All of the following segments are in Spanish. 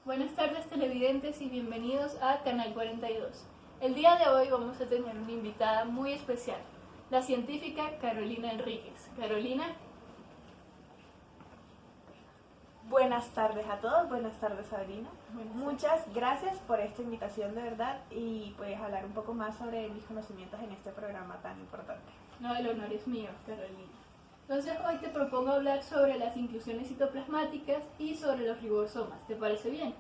Buenas tardes televidentes y bienvenidos a Canal 42. El día de hoy vamos a tener una invitada muy especial, la científica Carolina Enríquez. Carolina. Buenas tardes a todos, buenas tardes Sabrina. Buenas Muchas gracias por esta invitación de verdad y pues hablar un poco más sobre mis conocimientos en este programa tan importante. No, el honor es mío, Carolina. Entonces hoy te propongo hablar sobre las inclusiones citoplasmáticas y sobre los ribosomas. ¿Te parece bien?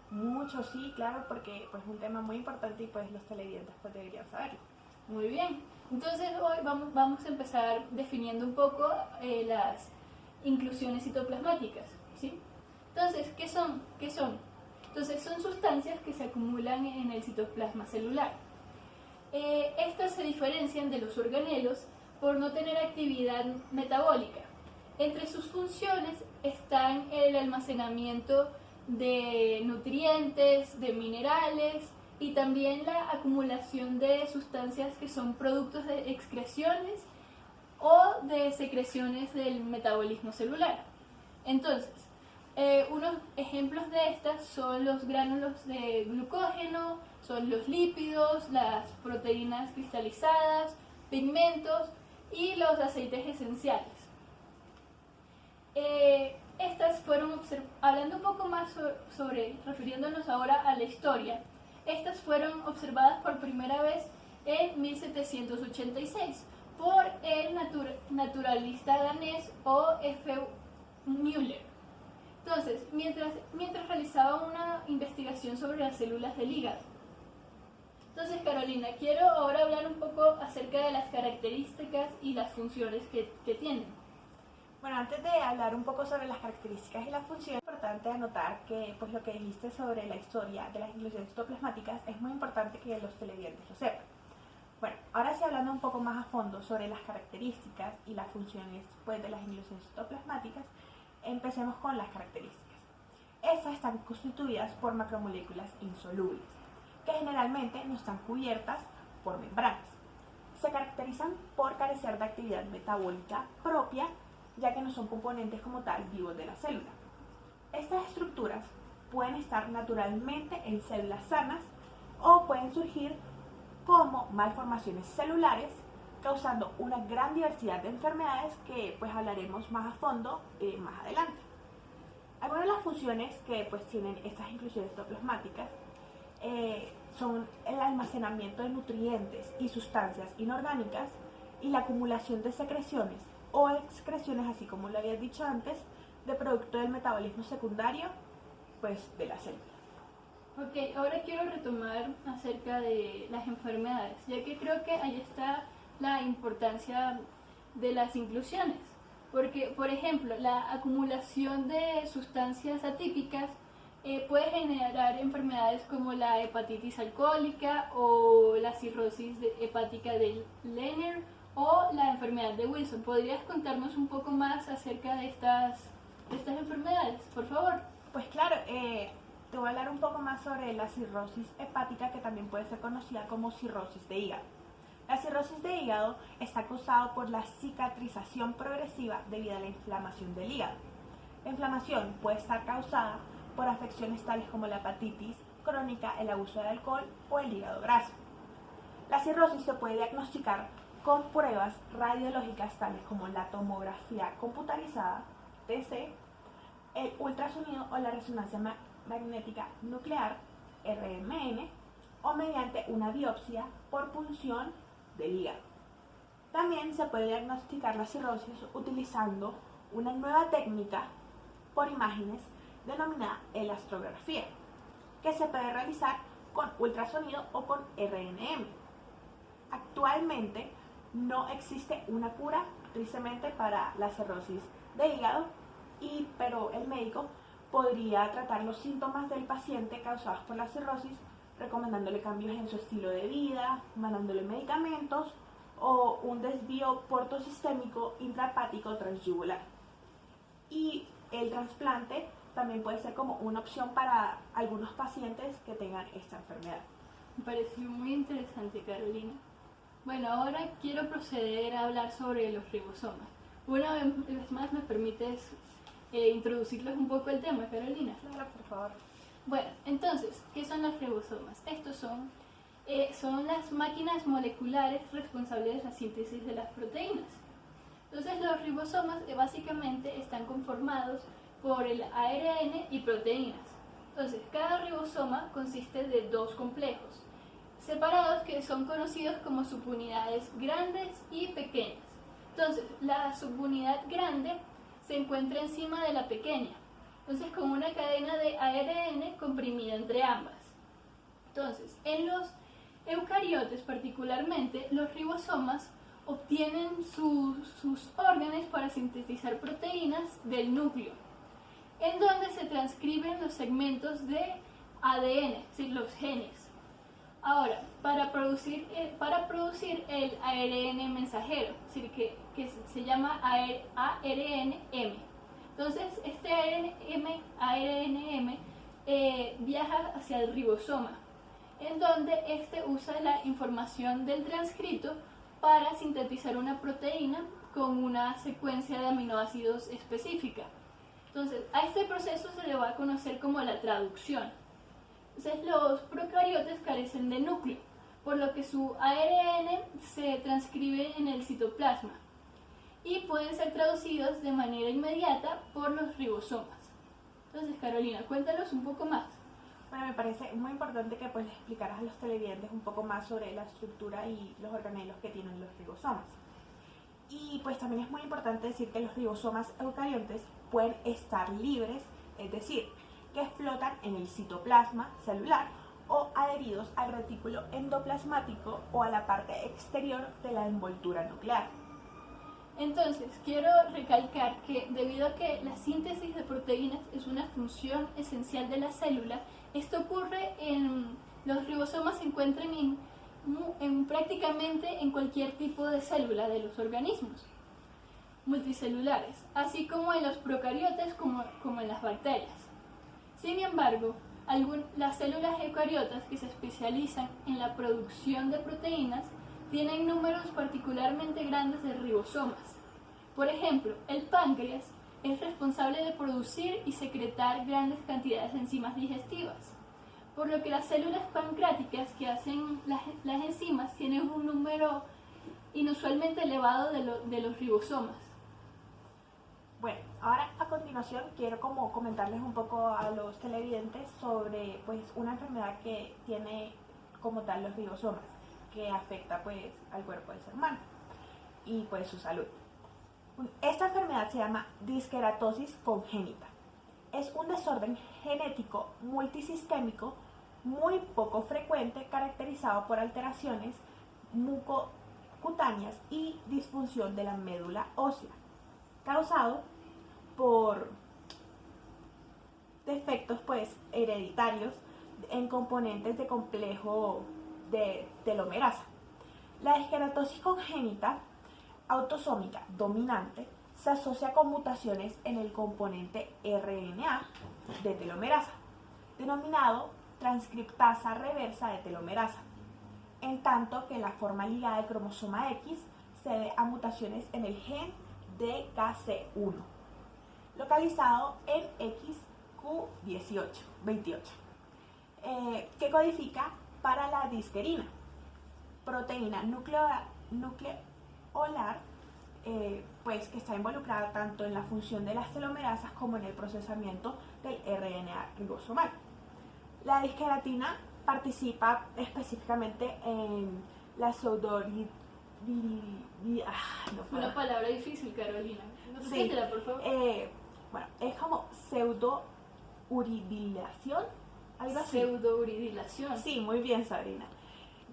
Mucho sí, claro, porque pues es un tema muy importante y pues los televidentes pues deberían saberlo. Muy bien. Entonces hoy vamos a empezar definiendo un poco las inclusiones citoplasmáticas, ¿sí? Entonces, ¿qué son? Entonces, son sustancias que se acumulan en el citoplasma celular. Estas se diferencian de los organelos por no tener actividad metabólica. Entre sus funciones están el almacenamiento de nutrientes, de minerales y también la acumulación de sustancias que son productos de excreciones o de secreciones del metabolismo celular. Entonces, unos ejemplos de estas son los gránulos de glucógeno, son los lípidos, las proteínas cristalizadas, pigmentos y los aceites esenciales. Estas fueron, hablando un poco más refiriéndonos ahora a la historia, estas fueron observadas por primera vez en 1786 por el naturalista danés O.F. Müller. Entonces, mientras realizaba una investigación sobre las células del hígado. Entonces, Carolina, quiero ahora hablar un poco acerca de las características y las funciones que tienen. Bueno, antes de hablar un poco sobre las características y las funciones, es importante anotar que pues lo que dijiste sobre la historia de las inclusiones citoplasmáticas es muy importante que los televidentes lo sepan. Bueno, ahora sí hablando un poco más a fondo sobre las características y las funciones pues, de las inclusiones citoplasmáticas, empecemos con las características. Estas están constituidas por macromoléculas insolubles, que generalmente no están cubiertas por membranas. Se caracterizan por carecer de actividad metabólica propia, ya que no son componentes como tal vivos de la célula. Estas estructuras pueden estar naturalmente en células sanas o pueden surgir como malformaciones celulares, causando una gran diversidad de enfermedades que pues hablaremos más a fondo más adelante. Algunas de las funciones que pues tienen estas inclusiones citoplasmáticas son el almacenamiento de nutrientes y sustancias inorgánicas y la acumulación de secreciones o excreciones, así como lo había dicho antes, de producto del metabolismo secundario pues, de la célula. Ok, ahora quiero retomar acerca de las enfermedades, ya que creo que ahí está la importancia de las inclusiones. Porque, por ejemplo, la acumulación de sustancias atípicas puede generar enfermedades como la hepatitis alcohólica o la cirrosis hepática de Leber o la enfermedad de Wilson. ¿Podrías contarnos un poco más acerca de estas enfermedades, por favor? Pues claro, te voy a hablar un poco más sobre la cirrosis hepática, que también puede ser conocida como cirrosis de hígado. La cirrosis de hígado está causada por la cicatrización progresiva debido a la inflamación del hígado. La inflamación puede estar causada por afecciones tales como la hepatitis crónica, el abuso de alcohol o el hígado graso. La cirrosis se puede diagnosticar con pruebas radiológicas tales como la tomografía computarizada, TC, el ultrasonido o la resonancia magnética nuclear, RMN, o mediante una biopsia por punción del hígado. También se puede diagnosticar la cirrosis utilizando una nueva técnica por imágenes denominada elastrografía, que se puede realizar con ultrasonido o con RNM. Actualmente no existe una cura tristemente para la cirrosis de hígado, pero el médico podría tratar los síntomas del paciente causados por la cirrosis, recomendándole cambios en su estilo de vida, mandándole medicamentos o un desvío portosistémico intrahepático transyugular. Y el trasplante también puede ser como una opción para algunos pacientes que tengan esta enfermedad. Me pareció muy interesante, Carolina. Bueno, ahora quiero proceder a hablar sobre los ribosomas. Una vez más, ¿me permites introducirles un poco el tema, Carolina? Claro, por favor. Bueno, entonces, ¿qué son los ribosomas? Estos son las máquinas moleculares responsables de la síntesis de las proteínas. Entonces, los ribosomas básicamente están conformados por el ARN y proteínas. Entonces, cada ribosoma consiste de dos complejos separados que son conocidos como subunidades grandes y pequeñas. Entonces, la subunidad grande se encuentra encima de la pequeña, entonces con una cadena de ARN comprimida entre ambas. Entonces, en los eucariotes particularmente, los ribosomas obtienen sus órdenes para sintetizar proteínas del núcleo, en donde se transcriben los segmentos de ADN, es decir, los genes. Ahora, para producir el ARN mensajero, es decir, que se llama ARNM. Entonces, este ARNM viaja hacia el ribosoma, en donde este usa la información del transcrito para sintetizar una proteína con una secuencia de aminoácidos específica. Entonces, a este proceso se le va a conocer como la traducción. Entonces, los procariotes carecen de núcleo, por lo que su ARN se transcribe en el citoplasma y pueden ser traducidos de manera inmediata por los ribosomas. Entonces, Carolina, cuéntanos un poco más. Bueno, me parece muy importante que pues les explicaras a los televidentes un poco más sobre la estructura y los organelos que tienen los ribosomas. Y pues también es muy importante decir que los ribosomas eucariontes pueden estar libres, es decir, que flotan en el citoplasma celular o adheridos al retículo endoplasmático o a la parte exterior de la envoltura nuclear. Entonces, quiero recalcar que debido a que la síntesis de proteínas es una función esencial de la célula, esto ocurre los ribosomas se encuentran prácticamente en cualquier tipo de célula de los organismos multicelulares, así como en los procariotes como en las bacterias. Sin embargo, las células eucariotas que se especializan en la producción de proteínas tienen números particularmente grandes de ribosomas. Por ejemplo, el páncreas es responsable de producir y secretar grandes cantidades de enzimas digestivas, por lo que las células pancreáticas que hacen las enzimas tienen un número inusualmente elevado de los ribosomas. Bueno, ahora a continuación quiero como comentarles un poco a los televidentes sobre pues una enfermedad que tiene como tal los ribosomas, que afecta pues al cuerpo del ser humano y pues su salud. Esta enfermedad se llama disqueratosis congénita. Es un desorden genético multisistémico muy poco frecuente, caracterizado por alteraciones mucocutáneas y disfunción de la médula ósea, causado por defectos pues hereditarios en componentes de complejo de telomerasa. La disqueratosis congénita autosómica dominante se asocia con mutaciones en el componente RNA de telomerasa, denominado transcriptasa reversa de telomerasa, en tanto que la forma ligada del cromosoma X se debe a mutaciones en el gen DKC1, localizado en XQ28, que codifica para la disquerina, proteína nucleolar, pues que está involucrada tanto en la función de las telomerasas como en el procesamiento del RNA ribosomal. La disqueratina participa específicamente en la Una palabra difícil, Carolina. Repítela, por favor. Bueno, es como pseudouridilación, algo así. Pseudouridilación. Sí, muy bien, Sabrina.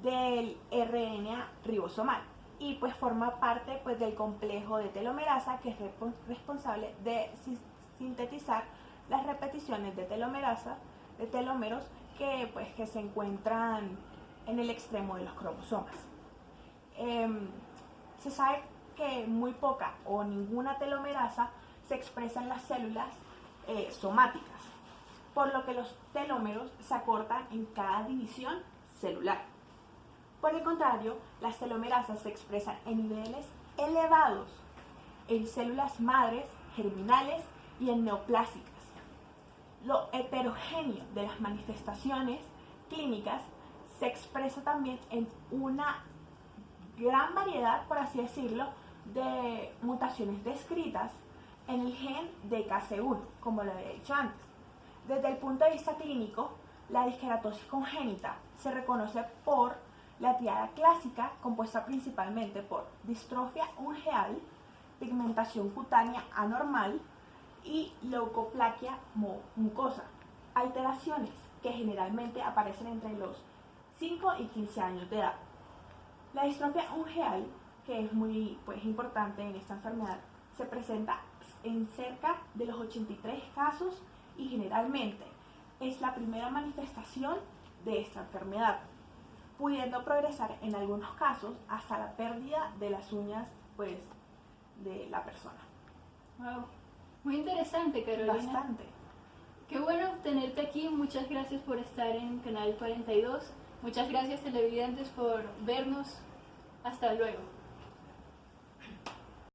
Del RNA ribosomal. Y pues forma parte pues del complejo de telomerasa, que es responsable de sintetizar las repeticiones de telómeros que se encuentran en el extremo de los cromosomas. Se sabe que muy poca o ninguna telomerasa se expresa en las células somáticas, por lo que los telómeros se acortan en cada división celular. Por el contrario, las telomerasas se expresan en niveles elevados en células madres, germinales y en neoplásicas. lo heterogéneo de las manifestaciones clínicas se expresa también en una gran variedad, por así decirlo, de mutaciones descritas en el gen de KC1, como lo había dicho antes. Desde el punto de vista clínico, la disqueratosis congénita se reconoce por la triada clásica, compuesta principalmente por distrofia ungeal, pigmentación cutánea anormal y leucoplaquia mucosa, alteraciones que generalmente aparecen entre los 5 y 15 años de edad. La distrofia ungeal, que es muy importante en esta enfermedad, se presenta en cerca de los 83 casos y generalmente es la primera manifestación de esta enfermedad, pudiendo progresar en algunos casos hasta la pérdida de las uñas de la persona. Wow, muy interesante, Carolina. Bastante. Qué bueno tenerte aquí, muchas gracias por estar en Canal 42, muchas gracias televidentes por vernos, hasta luego.